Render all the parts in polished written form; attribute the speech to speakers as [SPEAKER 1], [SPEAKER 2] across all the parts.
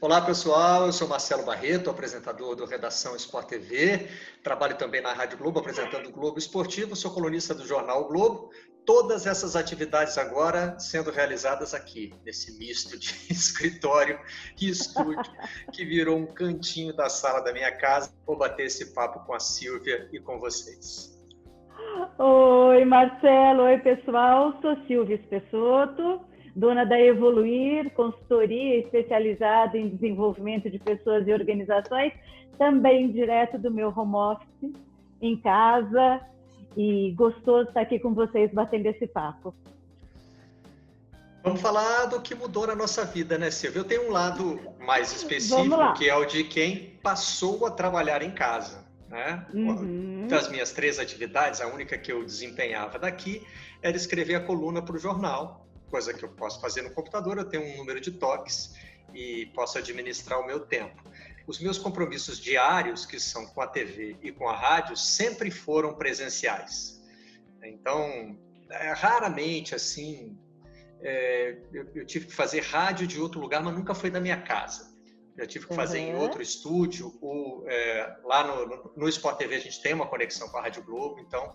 [SPEAKER 1] Olá, pessoal. Eu sou Marcelo Barreto, apresentador do Redação Sport TV. Trabalho também na Rádio Globo, apresentando o Globo Esportivo. Sou colunista do jornal o Globo. Todas essas atividades agora sendo realizadas aqui, nesse misto de escritório e estúdio, que virou um cantinho da sala da minha casa. Vou bater esse papo com a Silvia e com vocês.
[SPEAKER 2] Oi, Marcelo. Oi, pessoal. Sou Silvia Spessotto, dona da Evoluir, consultoria especializada em desenvolvimento de pessoas e organizações, também direto do meu home office, em casa, e gostoso estar aqui com vocês batendo esse papo.
[SPEAKER 1] Vamos falar do que mudou na nossa vida, né, Silvia? Eu tenho um lado mais específico, que é o de quem passou a trabalhar em casa, né? Das minhas 3 atividades, a única que eu desempenhava daqui era escrever a coluna para o jornal, coisa que eu posso fazer no computador. Eu tenho um número de toques e posso administrar o meu tempo. Os meus compromissos diários, que são com a TV e com a rádio, sempre foram presenciais. Então, raramente, assim, eu tive que fazer rádio de outro lugar, mas nunca foi da minha casa. Eu tive que fazer em outro estúdio, ou lá no Sport TV a gente tem uma conexão com a Rádio Globo, então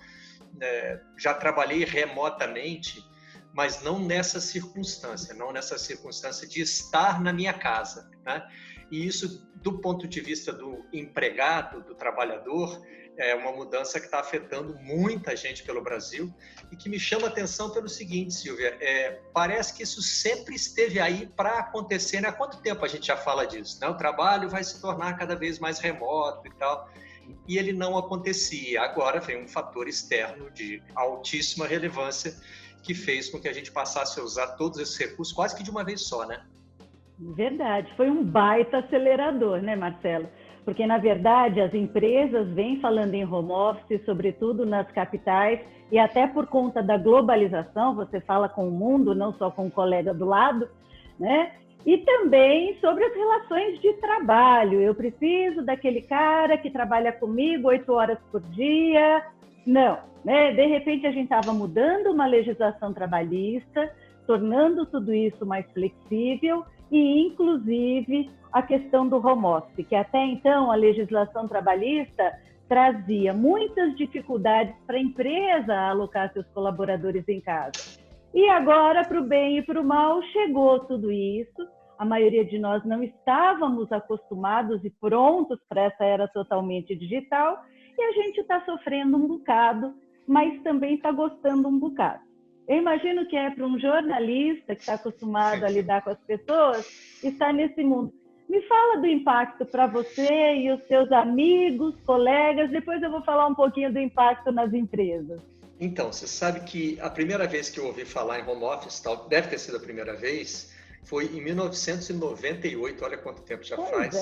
[SPEAKER 1] já trabalhei remotamente, mas não nessa circunstância de estar na minha casa, né? E isso, do ponto de vista do empregado, do trabalhador, é uma mudança que está afetando muita gente pelo Brasil e que me chama a atenção pelo seguinte, Silvia, parece que isso sempre esteve aí para acontecer, né? Há quanto tempo a gente já fala disso, né? O trabalho vai se tornar cada vez mais remoto e tal, e ele não acontecia. Agora vem um fator externo de altíssima relevância que fez com que a gente passasse a usar todos esses recursos quase que de uma vez só, né?
[SPEAKER 2] Verdade, foi um baita acelerador, né, Marcelo? Porque, na verdade, as empresas vêm falando em home office, sobretudo nas capitais, e até por conta da globalização, você fala com o mundo, não só com o colega do lado, né? E também sobre as relações de trabalho. Eu preciso daquele cara que trabalha comigo 8 horas por dia. Não, né? De repente a gente estava mudando uma legislação trabalhista, tornando tudo isso mais flexível e, inclusive, a questão do home office, que até então a legislação trabalhista trazia muitas dificuldades para a empresa alocar seus colaboradores em casa. E agora, para o bem e para o mal, chegou tudo isso. A maioria de nós não estávamos acostumados e prontos para essa era totalmente digital, e a gente está sofrendo um bocado, mas também está gostando um bocado. Eu imagino que é para um jornalista que está acostumado a lidar com as pessoas, estar nesse mundo. Me fala do impacto para você e os seus amigos, colegas, depois eu vou falar um pouquinho do impacto nas empresas.
[SPEAKER 1] Então, você sabe que a primeira vez que eu ouvi falar em home office, deve ter sido a primeira vez, foi em 1998, olha quanto tempo já faz,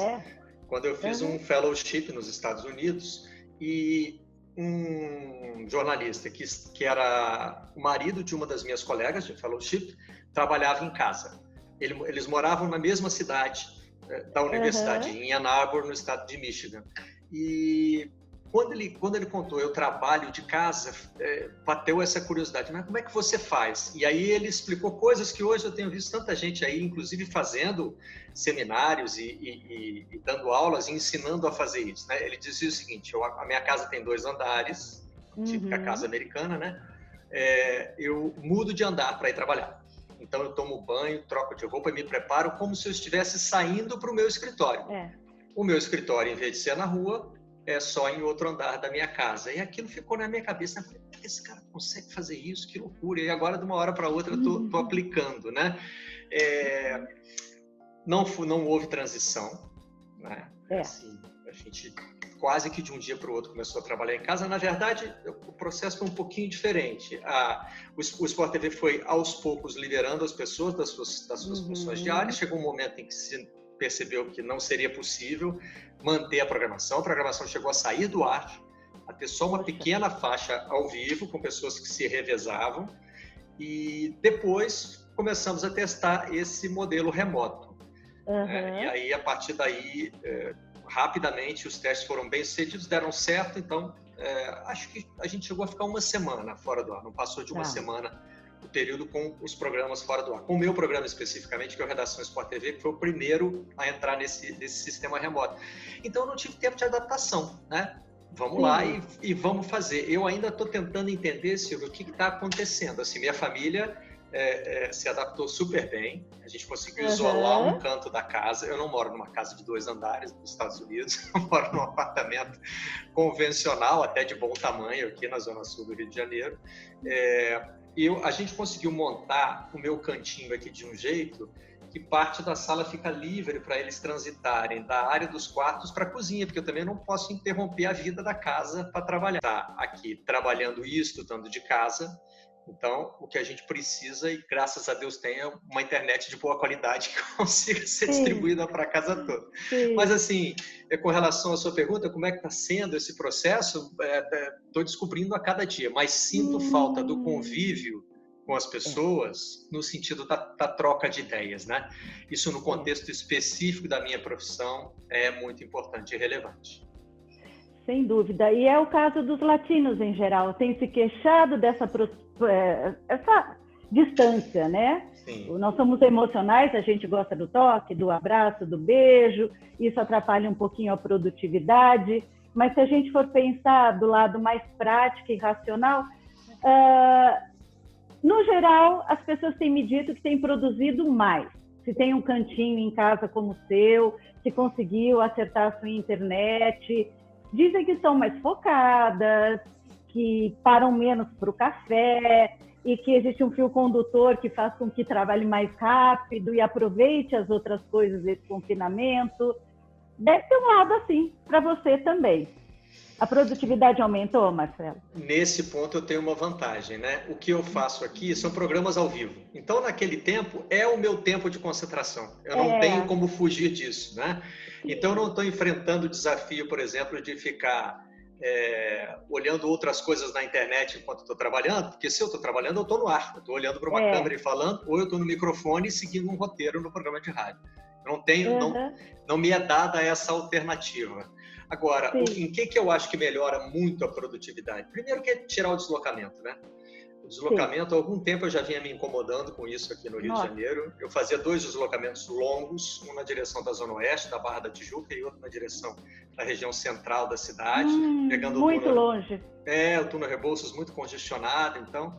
[SPEAKER 1] quando eu fiz um fellowship nos Estados Unidos, e um jornalista que era o marido de uma das minhas colegas de fellowship trabalhava em casa. Eles moravam na mesma cidade da universidade, em Ann Arbor, no estado de Michigan. E quando ele contou, eu trabalho de casa, bateu essa curiosidade, mas como é que você faz? E aí ele explicou coisas que hoje eu tenho visto tanta gente aí, inclusive fazendo seminários e dando aulas e ensinando a fazer isso, né? Ele dizia o seguinte, a minha casa tem 2 andares, típica casa americana, né? Eu mudo de andar para ir trabalhar. Então eu tomo banho, troco de roupa e me preparo como se eu estivesse saindo para o meu escritório. O meu escritório, em vez de ser na rua, é só em outro andar da minha casa. E aquilo ficou na minha cabeça. Eu falei, esse cara consegue fazer isso? Que loucura. E agora, de uma hora para outra, eu tô aplicando, né? Não houve transição, né? Assim, a gente quase que de um dia para o outro começou a trabalhar em casa. Na verdade, o processo foi um pouquinho diferente. O Sport TV foi, aos poucos, liberando as pessoas das suas funções diárias. Chegou um momento em que se percebeu que não seria possível manter a programação. A programação chegou a sair do ar, a ter só uma pequena faixa ao vivo, com pessoas que se revezavam. E depois começamos a testar esse modelo remoto. E aí, a partir daí, rapidamente, os testes foram bem sucedidos, deram certo. Então, acho que a gente chegou a ficar uma semana fora do ar, não passou de uma semana o período com os programas fora do ar. Com o meu programa especificamente, que é o Redação Sport TV, que foi o primeiro a entrar nesse sistema remoto. Então, eu não tive tempo de adaptação, né? Vamos lá e vamos fazer. Eu ainda estou tentando entender, Silvio, o que está acontecendo. Assim, minha família se adaptou super bem. A gente conseguiu isolar um canto da casa. Eu não moro numa casa de 2 andares nos Estados Unidos. Eu moro num apartamento convencional, até de bom tamanho, aqui na Zona Sul do Rio de Janeiro. A gente conseguiu montar o meu cantinho aqui de um jeito que parte da sala fica livre para eles transitarem da área dos quartos para a cozinha, porque eu também não posso interromper a vida da casa para trabalhar. Tá aqui trabalhando e estudando de casa, então o que a gente precisa, e graças a Deus tem, é uma internet de boa qualidade que consiga ser distribuída para a casa toda. Mas assim, com relação à sua pergunta, como é que está sendo esse processo? Estou descobrindo a cada dia, mas sinto falta do convívio com as pessoas no sentido da troca de ideias, né? Isso no contexto específico da minha profissão é muito importante e relevante.
[SPEAKER 2] Sem dúvida. E é o caso dos latinos em geral. Tem se queixado dessa essa distância, né? Sim. Nós somos emocionais, a gente gosta do toque, do abraço, do beijo. Isso atrapalha um pouquinho a produtividade. Mas se a gente for pensar do lado mais prático e racional, no geral, as pessoas têm me dito que têm produzido mais. Se tem um cantinho em casa como o seu, se conseguiu acertar a sua internet. Dizem que são mais focadas, que param menos para o café e que existe um fio condutor que faz com que trabalhe mais rápido e aproveite as outras coisas desse confinamento. Deve ter um lado assim para você também. A produtividade aumentou, Marcelo?
[SPEAKER 1] Nesse ponto eu tenho uma vantagem, né? O que eu faço aqui são programas ao vivo. Então, naquele tempo, é o meu tempo de concentração. Eu não tenho como fugir disso, né? Então, eu não estou enfrentando o desafio, por exemplo, de ficar olhando outras coisas na internet enquanto estou trabalhando, porque se eu estou trabalhando, eu estou no ar. Eu estou olhando para uma câmera e falando, ou eu estou no microfone seguindo um roteiro no programa de rádio. Eu não tenho, não me é dada essa alternativa. Agora, em que eu acho que melhora muito a produtividade? Primeiro que é tirar o deslocamento, né? O deslocamento, há algum tempo eu já vinha me incomodando com isso aqui no Rio de Janeiro. Eu fazia 2 deslocamentos longos, um na direção da Zona Oeste, da Barra da Tijuca, e outro na direção da região central da cidade. Pegando
[SPEAKER 2] muito longe.
[SPEAKER 1] O túnel Rebouças muito congestionado. Então,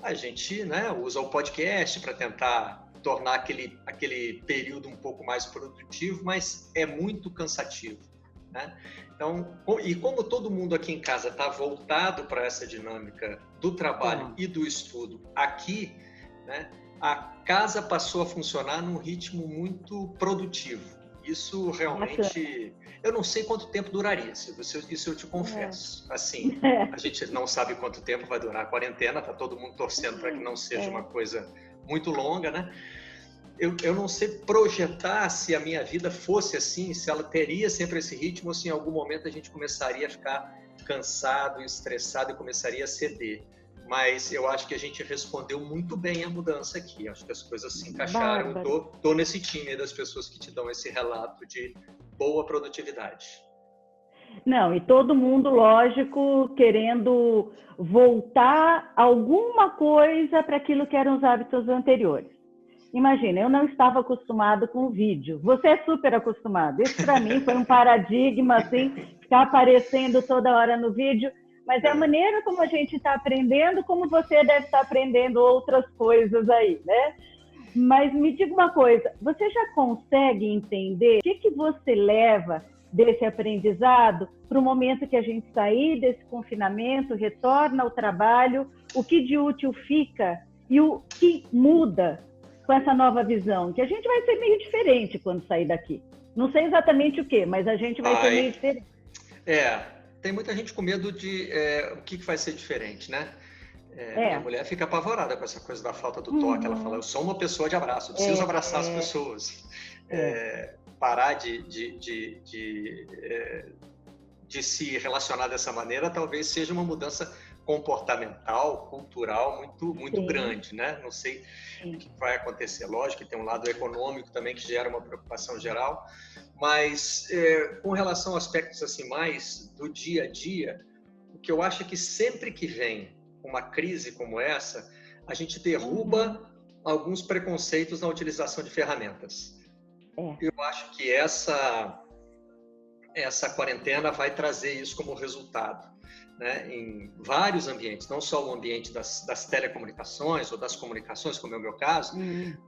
[SPEAKER 1] a gente, né, usa o podcast para tentar tornar aquele período um pouco mais produtivo, mas é muito cansativo, né? Então, e como todo mundo aqui em casa está voltado para essa dinâmica do trabalho e do estudo aqui, né, a casa passou a funcionar num ritmo muito produtivo. Isso realmente, eu não sei quanto tempo duraria, isso eu te confesso. Assim, a gente não sabe quanto tempo vai durar a quarentena, tá todo mundo torcendo para que não seja uma coisa muito longa, né? Eu não sei projetar se a minha vida fosse assim, se ela teria sempre esse ritmo, ou se em algum momento a gente começaria a ficar cansado, estressado e começaria a ceder. Mas eu acho que a gente respondeu muito bem à mudança aqui. Acho que as coisas se encaixaram. Estou nesse time das pessoas que te dão esse relato de boa produtividade.
[SPEAKER 2] Não, e todo mundo, lógico, querendo voltar alguma coisa para aquilo que eram os hábitos anteriores. Imagina, eu não estava acostumado com o vídeo. Você é super acostumado. Isso para mim foi um paradigma, assim, ficar aparecendo toda hora no vídeo. Mas é a maneira como a gente está aprendendo, como você deve estar aprendendo outras coisas aí, né? Mas me diga uma coisa, você já consegue entender o que você leva desse aprendizado para o momento que a gente sair desse confinamento, retorna ao trabalho, o que de útil fica e o que muda com essa nova visão? Que a gente vai ser meio diferente quando sair daqui. Não sei exatamente o que, mas a gente vai ser meio diferente.
[SPEAKER 1] Tem muita gente com medo de o que vai ser diferente, né? Minha mulher fica apavorada com essa coisa da falta do toque. Ela fala, eu sou uma pessoa de abraço, eu preciso abraçar as pessoas. Parar de se relacionar dessa maneira talvez seja uma mudança comportamental, cultural muito grande, né? Não sei o que vai acontecer. Lógico que tem um lado econômico também que gera uma preocupação geral, mas com relação a aspectos assim mais do dia a dia, o que eu acho é que sempre que vem uma crise como essa, a gente derruba alguns preconceitos na utilização de ferramentas. Eu acho que essa quarentena vai trazer isso como resultado, né? Em vários ambientes, não só o ambiente das telecomunicações ou das comunicações, como é o meu caso,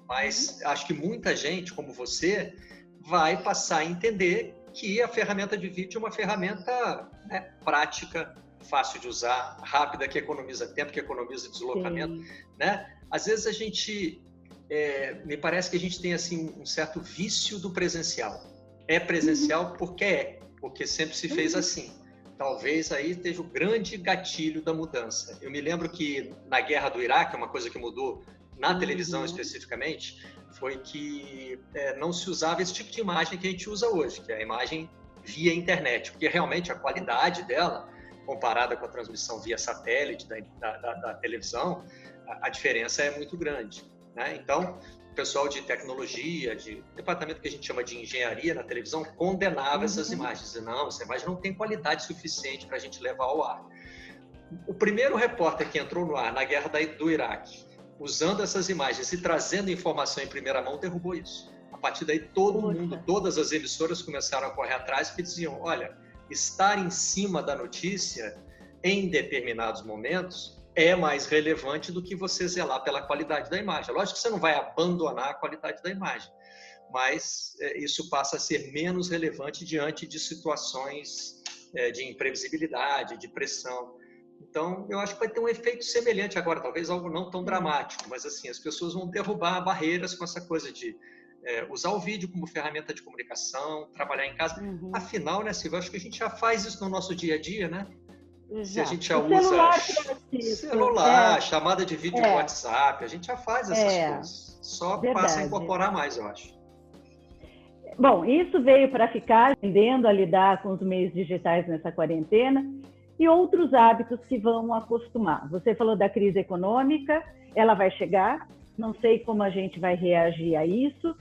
[SPEAKER 1] mas acho que muita gente, como você, vai passar a entender que a ferramenta de vídeo é uma ferramenta, né, prática, fácil de usar, rápida, que economiza tempo, que economiza deslocamento, né? Às vezes a gente, me parece que a gente tem assim um certo vício do presencial. É presencial porque sempre se fez assim. Talvez aí esteja o grande gatilho da mudança. Eu me lembro que na guerra do Iraque, uma coisa que mudou na televisão especificamente, foi que não se usava esse tipo de imagem que a gente usa hoje, que é a imagem via internet, porque realmente a qualidade dela, comparada com a transmissão via satélite da televisão, a diferença é muito grande, né? Então, o pessoal de tecnologia, de departamento que a gente chama de engenharia na televisão, condenava essas imagens. Dizia, não, essa imagem não tem qualidade suficiente para a gente levar ao ar. O primeiro repórter que entrou no ar na guerra do Iraque, usando essas imagens e trazendo informação em primeira mão, derrubou isso. A partir daí, todo mundo, todas as emissoras começaram a correr atrás, porque diziam, olha, estar em cima da notícia em determinados momentos é mais relevante do que você zelar pela qualidade da imagem. Lógico que você não vai abandonar a qualidade da imagem, mas isso passa a ser menos relevante diante de situações de imprevisibilidade, de pressão. Então, eu acho que vai ter um efeito semelhante agora, talvez algo não tão dramático, mas assim, as pessoas vão derrubar barreiras com essa coisa de usar o vídeo como ferramenta de comunicação, trabalhar em casa. Afinal, né, Silvia, acho que a gente já faz isso no nosso dia a dia, né? Se a gente já usa celular, chamada de vídeo no WhatsApp, a gente já faz essas coisas. Só passa a incorporar mais, eu acho.
[SPEAKER 2] Bom, isso veio para ficar, aprendendo a lidar com os meios digitais nessa quarentena e outros hábitos que vão acostumar. Você falou da crise econômica, ela vai chegar, não sei como a gente vai reagir a isso,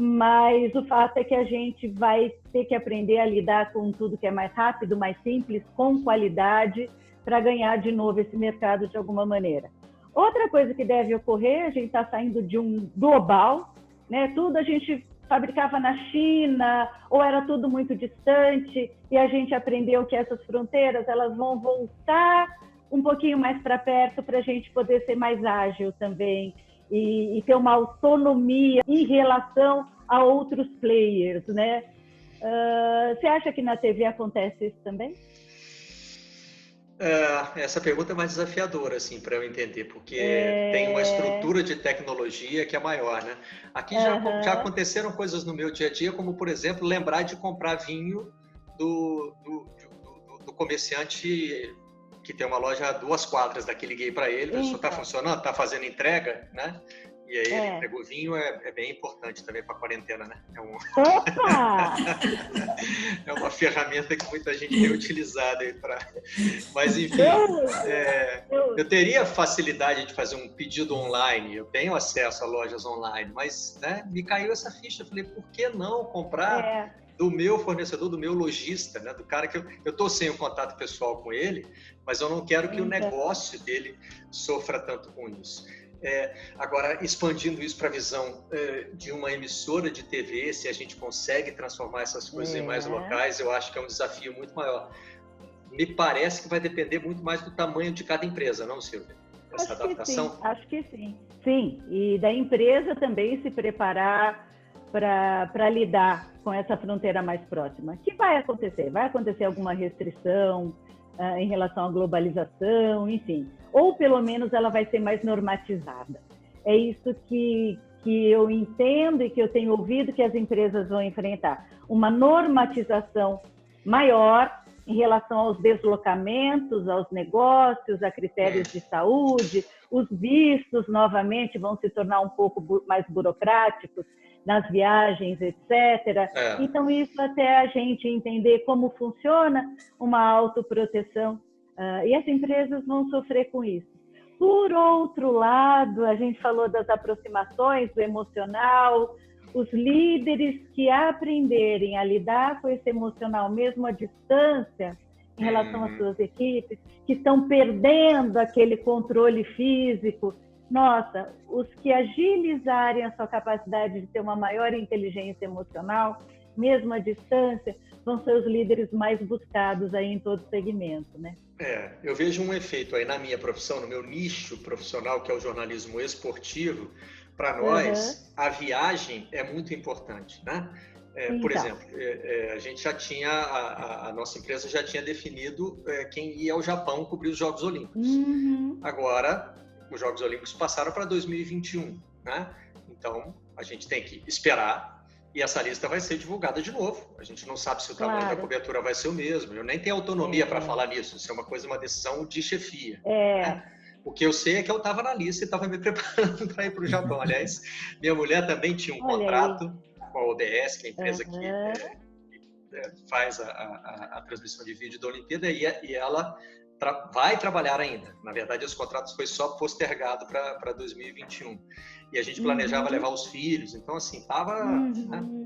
[SPEAKER 2] mas o fato é que a gente vai ter que aprender a lidar com tudo que é mais rápido, mais simples, com qualidade, para ganhar de novo esse mercado de alguma maneira. Outra coisa que deve ocorrer, a gente está saindo de um global, né? Tudo a gente fabricava na China, ou era tudo muito distante, e a gente aprendeu que essas fronteiras elas vão voltar um pouquinho mais para perto para a gente poder ser mais ágil também, e ter uma autonomia em relação a outros players, né? Você acha que na TV acontece isso também?
[SPEAKER 1] Essa pergunta é mais desafiadora, assim, para eu entender, porque tem uma estrutura de tecnologia que é maior, né? Aqui já aconteceram coisas no meu dia a dia, como, por exemplo, lembrar de comprar vinho do comerciante que tem uma loja a 2 quadras daqui, liguei para ele, isso está funcionando, está fazendo entrega, né? E aí ele entregou vinho, é bem importante também para a quarentena, né? É uma ferramenta que muita gente tem utilizado aí para... Mas enfim, eu teria facilidade de fazer um pedido online, eu tenho acesso a lojas online, mas né, me caiu essa ficha, eu falei, por que não comprar do meu fornecedor, do meu lojista, né? Do cara que eu estou sem o contato pessoal com ele, mas eu não quero que o negócio dele sofra tanto com isso. Agora, expandindo isso para a visão de uma emissora de TV, se a gente consegue transformar essas coisas em mais locais, eu acho que é um desafio muito maior. Me parece que vai depender muito mais do tamanho de cada empresa, não, Silvia? Essa adaptação?
[SPEAKER 2] Acho que sim. Sim, e da empresa também se preparar para lidar com essa fronteira mais próxima. O que vai acontecer? Vai acontecer alguma restrição em relação à globalização, enfim. Ou pelo menos ela vai ser mais normatizada. É isso que eu entendo e que eu tenho ouvido que as empresas vão enfrentar. Uma normatização maior em relação aos deslocamentos, aos negócios, a critérios de saúde, os vistos novamente vão se tornar um pouco mais burocráticos nas viagens, etc. Então, isso até a gente entender como funciona uma autoproteção. E as empresas vão sofrer com isso. Por outro lado, a gente falou das aproximações, do emocional, os líderes que aprenderem a lidar com esse emocional mesmo à distância, em relação às suas equipes, que estão perdendo aquele controle físico nossa, os que agilizarem a sua capacidade de ter uma maior inteligência emocional, mesmo à distância, vão ser os líderes mais buscados aí em todo segmento, né?
[SPEAKER 1] Eu vejo um efeito aí na minha profissão, no meu nicho profissional, que é o jornalismo esportivo. Para nós, a viagem é muito importante, né? Por exemplo, a gente já tinha, a nossa empresa já tinha definido quem ia ao Japão cobrir os Jogos Olímpicos. Agora, os Jogos Olímpicos passaram para 2021, né? Então, a gente tem que esperar e essa lista vai ser divulgada de novo. A gente não sabe se o tamanho da cobertura vai ser o mesmo. Eu nem tenho autonomia para falar nisso. Isso é uma decisão de chefia. Né? O que eu sei é que eu estava na lista e estava me preparando para ir para o Japão. Aliás, minha mulher também tinha um contrato com a ODS, que é a empresa que faz a transmissão de vídeo da Olimpíada, e ela vai trabalhar ainda. Na verdade, os contratos foi só postergado para 2021. E a gente planejava levar os filhos. Então, assim, estava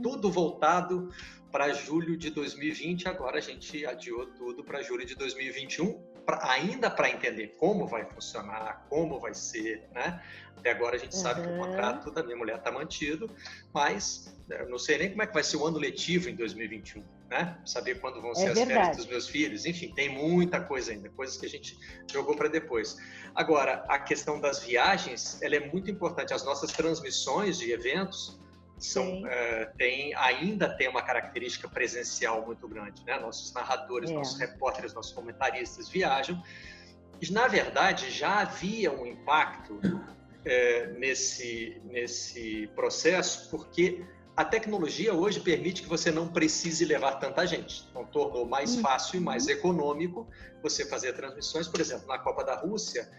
[SPEAKER 1] tudo voltado para julho de 2020. Agora a gente adiou tudo para julho de 2021, ainda para entender como vai funcionar, como vai ser, né? Até agora a gente sabe que o contrato da minha mulher está mantido, mas eu não sei nem como é que vai ser o ano letivo em 2021, né? Saber quando vão ser as férias dos meus filhos. Enfim, tem muita coisa ainda, coisas que a gente jogou para depois. Agora, a questão das viagens, ela é muito importante. As nossas transmissões de eventos ainda tem uma característica presencial muito grande, né? Nossos narradores, nossos repórteres, nossos comentaristas viajam. E, na verdade, já havia um impacto nesse processo, porque a tecnologia hoje permite que você não precise levar tanta gente. Então, tornou mais fácil e mais econômico você fazer transmissões. Por exemplo, na Copa da Rússia,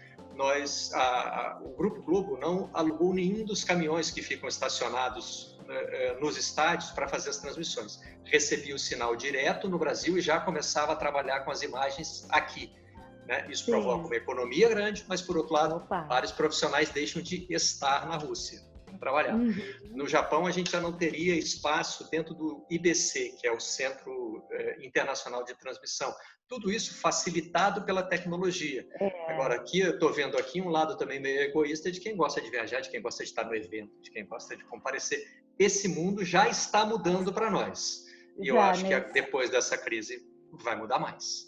[SPEAKER 1] o Grupo Globo não alugou nenhum dos caminhões que ficam estacionados nos estádios para fazer as transmissões. Recebia o sinal direto no Brasil e já começava a trabalhar com as imagens aqui. Né? Isso provoca uma economia grande, mas, por outro lado, vários profissionais deixam de estar na Rússia para trabalhar. No Japão, a gente já não teria espaço dentro do IBC, que é o Centro Internacional de Transmissão. Tudo isso facilitado pela tecnologia. Agora, aqui eu estou vendo aqui um lado também meio egoísta de quem gosta de viajar, de quem gosta de estar no evento, de quem gosta de comparecer. Esse mundo já está mudando para nós. E eu acho que depois dessa crise vai mudar mais.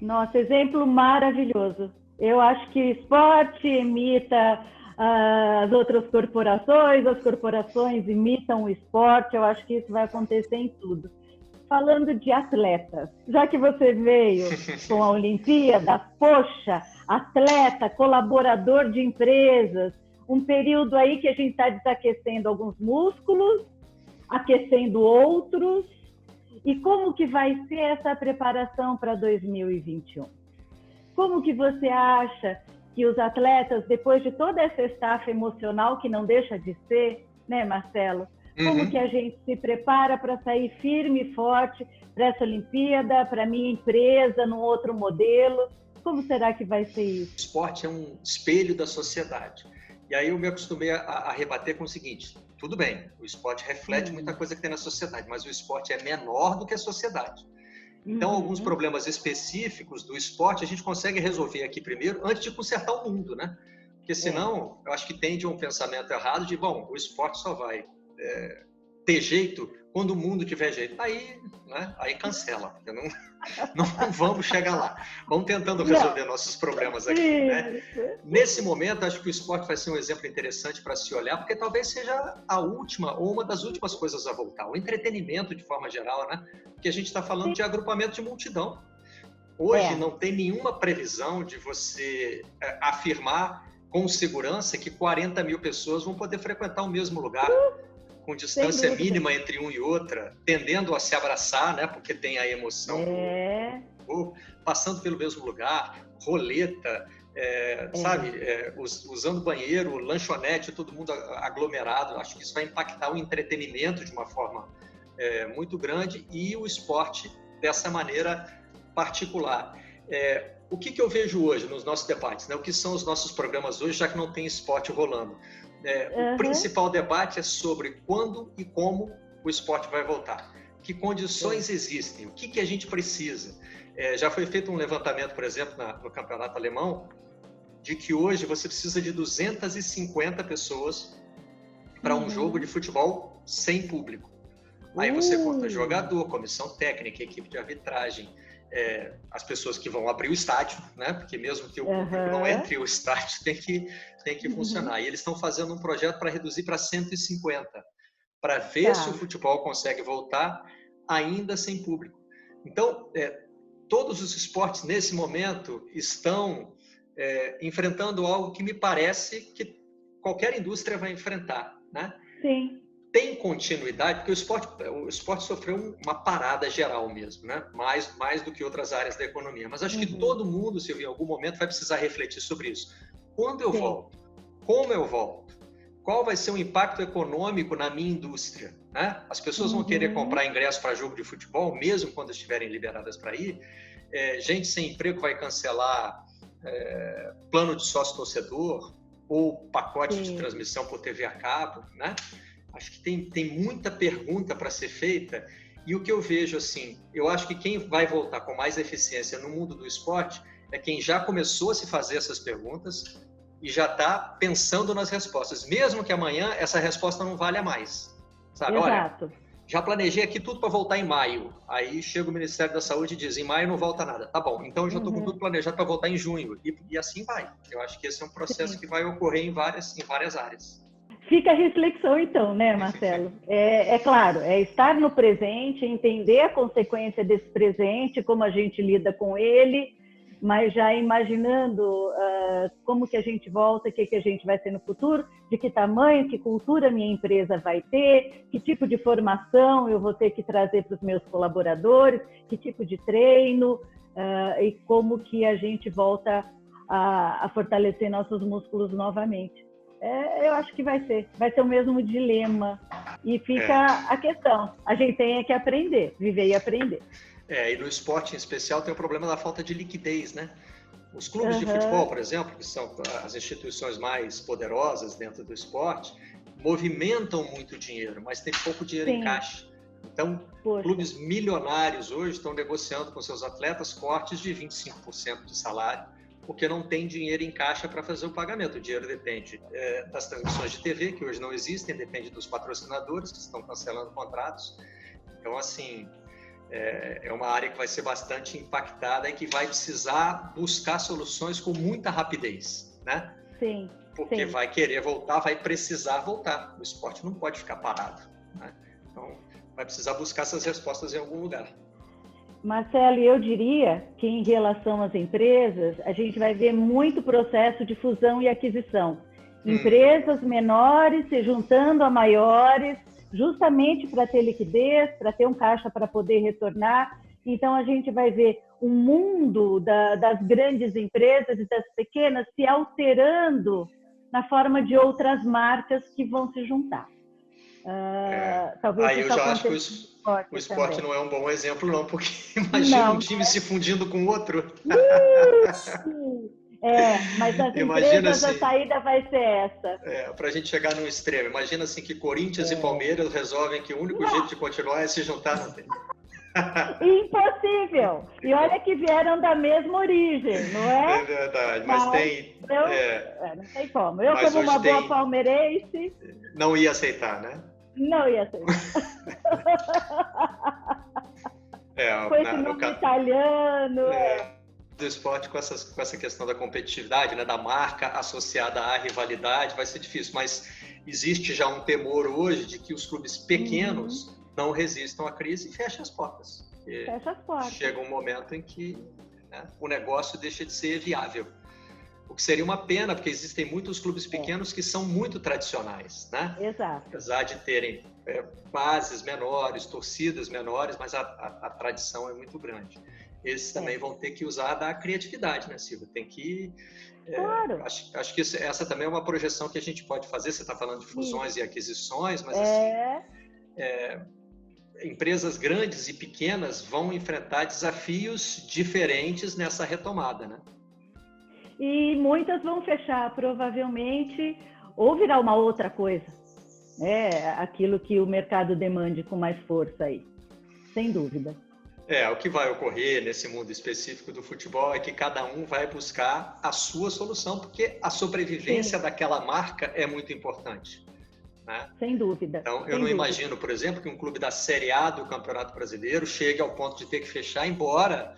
[SPEAKER 2] Nossa, exemplo maravilhoso. Eu acho que esporte imita as outras corporações, as corporações imitam o esporte. Eu acho que isso vai acontecer em tudo. Falando de atletas, já que você veio com a Olimpíada, poxa, atleta, colaborador de empresas, um período aí que a gente está desaquecendo alguns músculos, aquecendo outros. E como que vai ser essa preparação para 2021? Como que você acha que os atletas, depois de toda essa estafa emocional que não deixa de ser, né, Marcelo? Como que a gente se prepara para sair firme e forte para essa Olimpíada, para a minha empresa, num outro modelo? Como será que vai ser isso?
[SPEAKER 1] O esporte é um espelho da sociedade. E aí eu me acostumei a rebater com o seguinte: tudo bem, o esporte reflete muita coisa que tem na sociedade, mas o esporte é menor do que a sociedade. Então, alguns problemas específicos do esporte a gente consegue resolver aqui primeiro, antes de consertar o mundo, né? Porque senão, eu acho que tende a um pensamento errado de, bom, o esporte só vai ter jeito quando o mundo tiver jeito. Aí, né? Aí cancela, porque não vamos chegar lá. Vamos tentando resolver nossos problemas aqui, né? Nesse momento, acho que o esporte vai ser um exemplo interessante para se olhar, porque talvez seja a última ou uma das últimas coisas a voltar. O entretenimento, de forma geral, né? Porque a gente está falando de agrupamento de multidão. Hoje não tem nenhuma previsão de você afirmar com segurança que 40 mil pessoas vão poder frequentar o mesmo lugar, com distância mínima entre um e outra, tendendo a se abraçar, né? Porque tem a emoção passando pelo mesmo lugar, roleta, sabe? Usando banheiro, lanchonete, todo mundo aglomerado. Acho que isso vai impactar o entretenimento de uma forma muito grande e o esporte dessa maneira particular. O que eu vejo hoje nos nossos debates, né? O que são os nossos programas hoje, já que não tem esporte rolando? O principal debate é sobre quando e como o esporte vai voltar. Que condições existem? O que a gente precisa? Já foi feito um levantamento, por exemplo, no campeonato alemão, de que hoje você precisa de 250 pessoas para um jogo de futebol sem público. Aí você conta jogador, comissão técnica, equipe de arbitragem, as pessoas que vão abrir o estádio, né? Porque mesmo que o público não entre, o estádio tem que funcionar. E eles estão fazendo um projeto para reduzir para 150, para ver se o futebol consegue voltar ainda sem público. Então, todos os esportes nesse momento estão enfrentando algo que me parece que qualquer indústria vai enfrentar, né?
[SPEAKER 2] Sim.
[SPEAKER 1] Tem continuidade, porque o esporte sofreu uma parada geral mesmo, né? Mais do que outras áreas da economia. Mas acho que todo mundo, Silvia, em algum momento vai precisar refletir sobre isso. Quando eu volto? Como eu volto? Qual vai ser o impacto econômico na minha indústria? Né? As pessoas vão querer comprar ingresso para jogo de futebol, mesmo quando estiverem liberadas para ir. Gente sem emprego vai cancelar plano de sócio-torcedor ou pacote de transmissão por TV a cabo, né? Acho que tem muita pergunta para ser feita, e o que eu vejo, assim, eu acho que quem vai voltar com mais eficiência no mundo do esporte é quem já começou a se fazer essas perguntas e já está pensando nas respostas, mesmo que amanhã essa resposta não valha mais, sabe?
[SPEAKER 2] Exato.
[SPEAKER 1] Olha, já planejei aqui tudo para voltar em maio, aí chega o Ministério da Saúde e diz, em maio não volta nada. Tá bom, então eu já estou com tudo planejado para voltar em junho, e assim vai. Eu acho que esse é um processo que vai ocorrer em várias áreas.
[SPEAKER 2] Fica a reflexão, então, né, Marcelo? É claro, estar no presente, entender a consequência desse presente, como a gente lida com ele, mas já imaginando como que a gente volta, o que a gente vai ser no futuro, de que tamanho, que cultura minha empresa vai ter, que tipo de formação eu vou ter que trazer para os meus colaboradores, que tipo de treino, e como que a gente volta a fortalecer nossos músculos novamente. Eu acho que vai ser o mesmo dilema. E fica a questão, a gente tem que aprender, viver e aprender.
[SPEAKER 1] E no esporte em especial tem o problema da falta de liquidez, né? Os clubes de futebol, por exemplo, que são as instituições mais poderosas dentro do esporte, movimentam muito dinheiro, mas tem pouco dinheiro em caixa. Então, clubes milionários hoje estão negociando com seus atletas cortes de 25% de salário, porque não tem dinheiro em caixa para fazer o pagamento. O dinheiro depende das transmissões de TV, que hoje não existem, depende dos patrocinadores, que estão cancelando contratos. Então, assim, é uma área que vai ser bastante impactada e que vai precisar buscar soluções com muita rapidez, né?
[SPEAKER 2] Sim.
[SPEAKER 1] Porque vai querer voltar, vai precisar voltar. O esporte não pode ficar parado, né? Então, vai precisar buscar essas respostas em algum lugar.
[SPEAKER 2] Marcelo, eu diria que em relação às empresas, a gente vai ver muito processo de fusão e aquisição. Empresas menores se juntando a maiores, justamente para ter liquidez, para ter um caixa para poder retornar. Então, a gente vai ver um mundo das grandes empresas e das pequenas se alterando na forma de outras marcas que vão se juntar. Talvez
[SPEAKER 1] aí eu já acho que o esporte também não é um bom exemplo, não, porque imagina um time se fundindo com outro.
[SPEAKER 2] Mas as empresas, assim, a saída vai ser essa.
[SPEAKER 1] Para a gente chegar num extremo. Imagina assim que Corinthians e Palmeiras resolvem que o único jeito de continuar é se juntar. Não tem.
[SPEAKER 2] Impossível! E olha que vieram da mesma origem, não é?
[SPEAKER 1] É verdade, mas tem...
[SPEAKER 2] não tem como. Eu, como uma boa palmeirense...
[SPEAKER 1] Não ia aceitar, né?
[SPEAKER 2] Não ia aceitar. Com esse nome italiano...
[SPEAKER 1] Do esporte com essa questão da competitividade, né, da marca associada à rivalidade, vai ser difícil, mas existe já um temor hoje de que os clubes pequenos não resistam à crise e fechem as portas.
[SPEAKER 2] Fecha as portas.
[SPEAKER 1] Chega um momento em que o negócio deixa de ser viável. O que seria uma pena, porque existem muitos clubes pequenos que são muito tradicionais, né?
[SPEAKER 2] Exato.
[SPEAKER 1] Apesar de terem bases menores, torcidas menores, mas a tradição é muito grande. Esses também vão ter que usar da criatividade, né, Silvia? Tem que...
[SPEAKER 2] Claro.
[SPEAKER 1] Acho que essa também é uma projeção que a gente pode fazer. Você está falando de fusões e aquisições, mas assim, empresas grandes e pequenas vão enfrentar desafios diferentes nessa retomada, né?
[SPEAKER 2] E muitas vão fechar, provavelmente, ou virar uma outra coisa. Aquilo que o mercado demande com mais força aí, sem dúvida.
[SPEAKER 1] O que vai ocorrer nesse mundo específico do futebol é que cada um vai buscar a sua solução, porque a sobrevivência daquela marca é muito importante, né?
[SPEAKER 2] Sem dúvida.
[SPEAKER 1] Então, eu não imagino, por exemplo, que um clube da Série A do Campeonato Brasileiro chegue ao ponto de ter que fechar, embora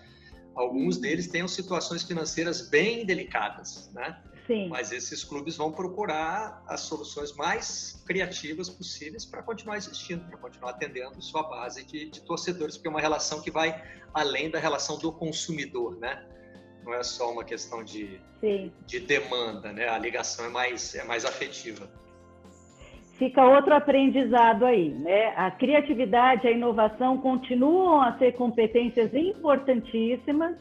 [SPEAKER 1] alguns deles tenham situações financeiras bem delicadas, né?
[SPEAKER 2] Sim.
[SPEAKER 1] Mas esses clubes vão procurar as soluções mais criativas possíveis para continuar existindo, para continuar atendendo sua base de torcedores, porque é uma relação que vai além da relação do consumidor, né? Não é só uma questão de demanda, né? A ligação é mais afetiva.
[SPEAKER 2] Fica outro aprendizado aí, né? A criatividade, a inovação continuam a ser competências importantíssimas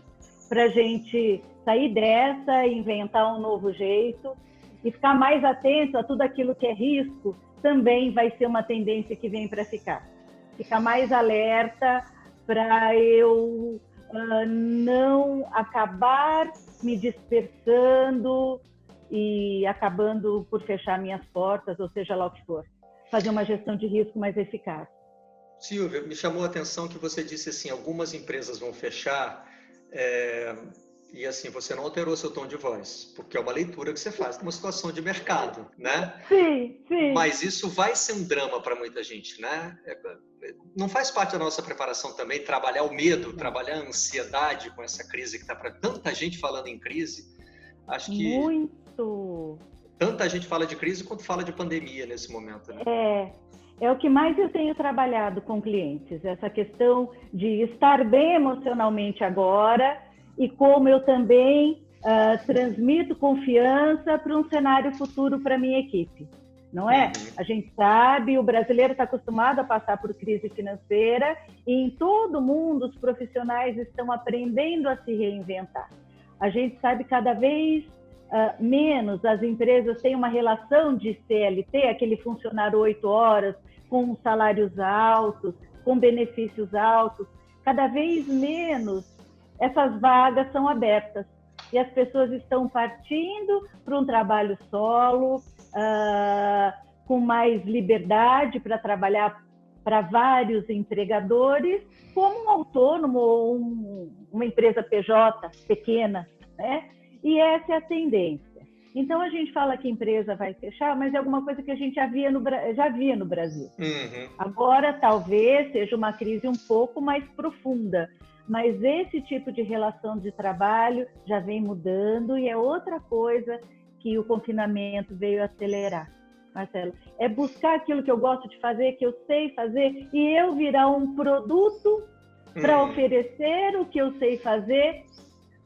[SPEAKER 2] para a gente sair dessa, inventar um novo jeito e ficar mais atento a tudo aquilo que é risco, também vai ser uma tendência que vem para ficar. Ficar mais alerta para eu não acabar me dispersando e acabando por fechar minhas portas, ou seja lá o que for. Fazer uma gestão de risco mais eficaz.
[SPEAKER 1] Silvia, me chamou a atenção que você disse assim, algumas empresas vão fechar e assim, você não alterou seu tom de voz, porque é uma leitura que você faz de uma situação de mercado, né?
[SPEAKER 2] Sim.
[SPEAKER 1] Mas isso vai ser um drama para muita gente, né? Não faz parte da nossa preparação também trabalhar o medo, trabalhar a ansiedade com essa crise que está para tanta gente falando em crise. Acho que
[SPEAKER 2] muito.
[SPEAKER 1] Tanta gente fala de crise quanto fala de pandemia nesse momento, né?
[SPEAKER 2] É o que mais eu tenho trabalhado com clientes, essa questão de estar bem emocionalmente agora e como eu também transmito confiança para um cenário futuro para a minha equipe, não é? A gente sabe, o brasileiro está acostumado a passar por crise financeira e em todo mundo os profissionais estão aprendendo a se reinventar. A gente sabe cada vez menos as empresas têm uma relação de CLT, aquele funcionário 8 horas, com salários altos, com benefícios altos. Cada vez menos essas vagas são abertas e as pessoas estão partindo para um trabalho solo, com mais liberdade para trabalhar para vários empregadores, como um autônomo ou uma empresa PJ pequena, né? E essa é a tendência. Então, a gente fala que a empresa vai fechar, mas é alguma coisa que a gente já via no Brasil. Agora, talvez, seja uma crise um pouco mais profunda, mas esse tipo de relação de trabalho já vem mudando e é outra coisa que o confinamento veio acelerar. Marcelo, é buscar aquilo que eu gosto de fazer, que eu sei fazer, e eu virar um produto para oferecer o que eu sei fazer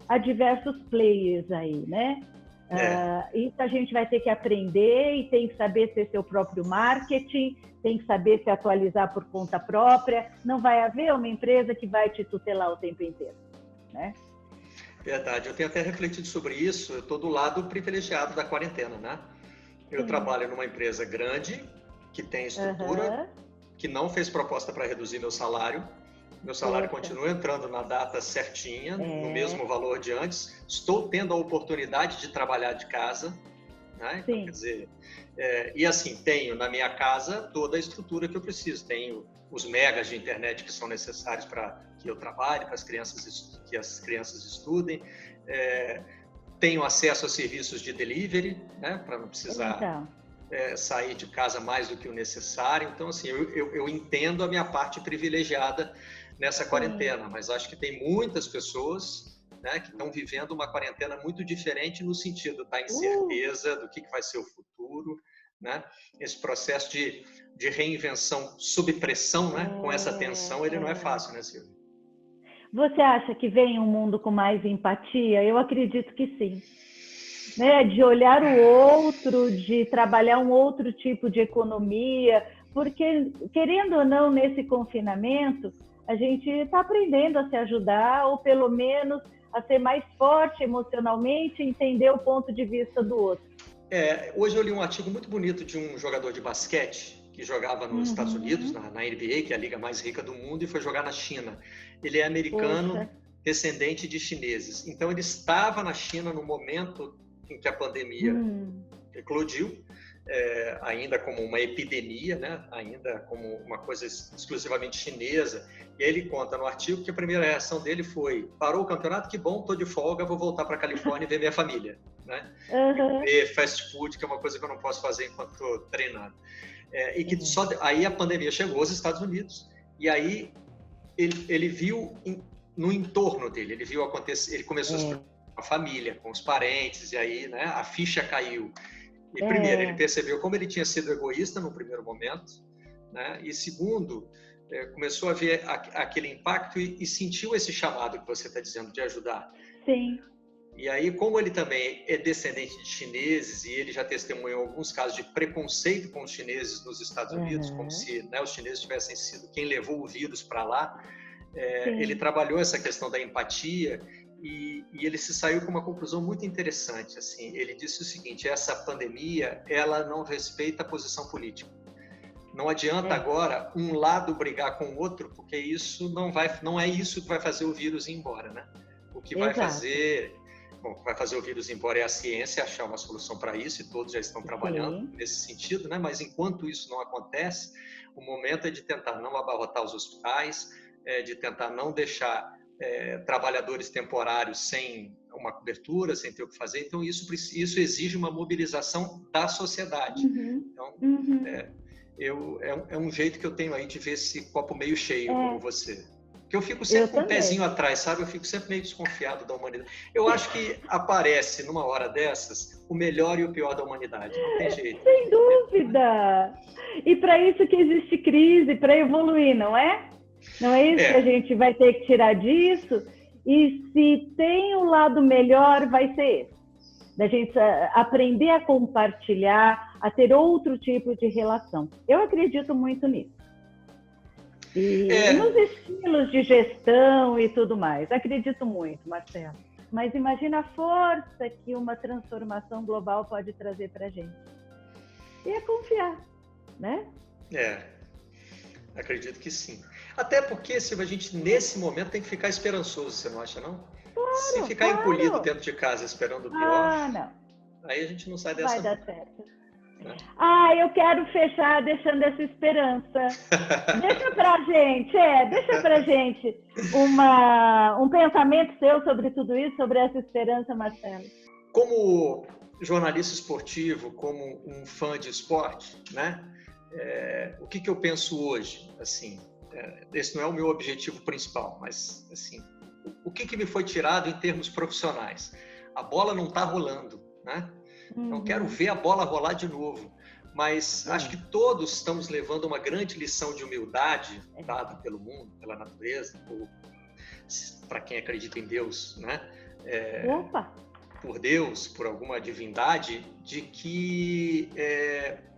[SPEAKER 2] a diversos players aí, né? Isso a gente vai ter que aprender e tem que saber ser seu próprio marketing, tem que saber se atualizar por conta própria. Não vai haver uma empresa que vai te tutelar o tempo inteiro, né?
[SPEAKER 1] Verdade, eu tenho até refletido sobre isso. Eu estou do lado privilegiado da quarentena, né? Eu trabalho numa empresa grande, que tem estrutura, que não fez proposta para reduzir meu salário. Meu salário continua entrando na data certinha, no mesmo valor de antes. Estou tendo a oportunidade de trabalhar de casa, né? Então, quer dizer, e assim, tenho na minha casa toda a estrutura que eu preciso. Tenho os megas de internet que são necessários para que eu trabalhe, para que as crianças estudem. Tenho acesso a serviços de delivery, né? Para não precisar sair de casa mais do que o necessário. Então, assim, eu entendo a minha parte privilegiada nessa quarentena, mas acho que tem muitas pessoas, né, que estão vivendo uma quarentena muito diferente no sentido da incerteza do que vai ser o futuro, né? Esse processo de reinvenção sob pressão, né? Com essa tensão, ele não é fácil, né, Silvia?
[SPEAKER 2] Você acha que vem um mundo com mais empatia? Eu acredito que sim. Né? De olhar o outro, de trabalhar um outro tipo de economia, porque, querendo ou não, nesse confinamento, a gente está aprendendo a se ajudar, ou pelo menos a ser mais forte emocionalmente e entender o ponto de vista do outro.
[SPEAKER 1] Hoje eu li um artigo muito bonito de um jogador de basquete que jogava nos Estados Unidos, na NBA, que é a liga mais rica do mundo, e foi jogar na China. Ele é americano, descendente de chineses. Então, ele estava na China no momento em que a pandemia eclodiu, ainda como uma epidemia, né? Ainda como uma coisa exclusivamente chinesa. E ele conta no artigo que a primeira reação dele foi: parou o campeonato, que bom, estou de folga, vou voltar para a Califórnia e ver minha família, né? Ver fast food, que é uma coisa que eu não posso fazer enquanto estou treinando. E que aí a pandemia chegou aos Estados Unidos, e aí ele viu no entorno dele, ele viu acontecer, ele começou a se preocupar com a família, com os parentes, e aí, né, a ficha caiu. E primeiro, ele percebeu como ele tinha sido egoísta no primeiro momento, né? E segundo, começou a ver aquele impacto e sentiu esse chamado que você está dizendo de ajudar.
[SPEAKER 2] Sim.
[SPEAKER 1] E aí, como ele também é descendente de chineses e ele já testemunhou alguns casos de preconceito com os chineses nos Estados Unidos, como se, né, os chineses tivessem sido quem levou o vírus para lá, ele trabalhou essa questão da empatia e ele se saiu com uma conclusão muito interessante. Assim, ele disse o seguinte: essa pandemia, ela não respeita a posição política. Não adianta agora um lado brigar com o outro, porque isso não é isso que vai fazer o vírus ir embora, né? O que vai fazer o vírus ir embora é a ciência achar uma solução para isso, e todos já estão trabalhando nesse sentido, né? Mas enquanto isso não acontece, o momento é de tentar não abarrotar os hospitais, de tentar não deixar trabalhadores temporários sem uma cobertura, sem ter o que fazer. Então, isso exige uma mobilização da sociedade. Então, é um jeito que eu tenho aí de ver esse copo meio cheio, como você. Porque eu fico sempre com um pezinho atrás, sabe? Eu fico sempre meio desconfiado da humanidade. Eu acho que aparece, numa hora dessas, o melhor e o pior da humanidade. Não tem jeito.
[SPEAKER 2] Sem dúvida! E para isso que existe crise, para evoluir, não é? Não é isso que a gente vai ter que tirar disso? E se tem um lado melhor, vai ser esse. Da gente aprender a compartilhar, a ter outro tipo de relação. Eu acredito muito nisso. E nos estilos de gestão e tudo mais. Acredito muito, Marcelo. Mas imagina a força que uma transformação global pode trazer para a gente. E é confiar, né?
[SPEAKER 1] Acredito que sim. Até porque se a gente, nesse momento, tem que ficar esperançoso, você não acha, não?
[SPEAKER 2] Claro,
[SPEAKER 1] se ficar encolhido dentro de casa esperando o pior, aí a gente não sai dessa.
[SPEAKER 2] Vai dar certo. Eu quero fechar deixando essa esperança. Deixa pra gente um pensamento seu sobre tudo isso, sobre essa esperança, Marcelo.
[SPEAKER 1] Como jornalista esportivo, como um fã de esporte, né? O que eu penso hoje, assim, esse não é o meu objetivo principal, mas assim, o que me foi tirado em termos profissionais? A bola não está rolando, né? Não quero ver a bola rolar de novo, mas acho que todos estamos levando uma grande lição de humildade dada pelo mundo, pela natureza, para quem acredita em Deus, né? Por Deus, por alguma divindade, de que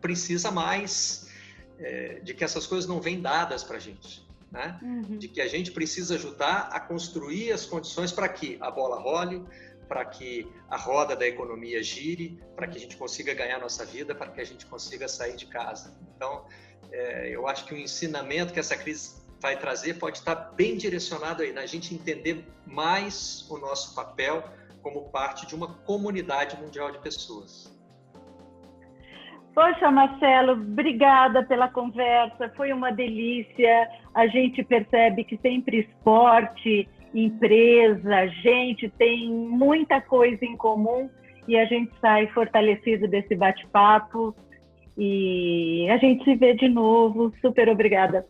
[SPEAKER 1] precisa mais, de que essas coisas não vêm dadas para a gente, né? De que a gente precisa ajudar a construir as condições para que a bola role, para que a roda da economia gire, para que a gente consiga ganhar nossa vida, para que a gente consiga sair de casa. Então, eu acho que o ensinamento que essa crise vai trazer pode estar bem direcionado aí, na gente entender mais o nosso papel como parte de uma comunidade mundial de pessoas.
[SPEAKER 2] Poxa, Marcelo, obrigada pela conversa, foi uma delícia. A gente percebe que sempre esporte, empresa, gente tem muita coisa em comum e a gente sai fortalecido desse bate-papo e a gente se vê de novo. Super obrigada.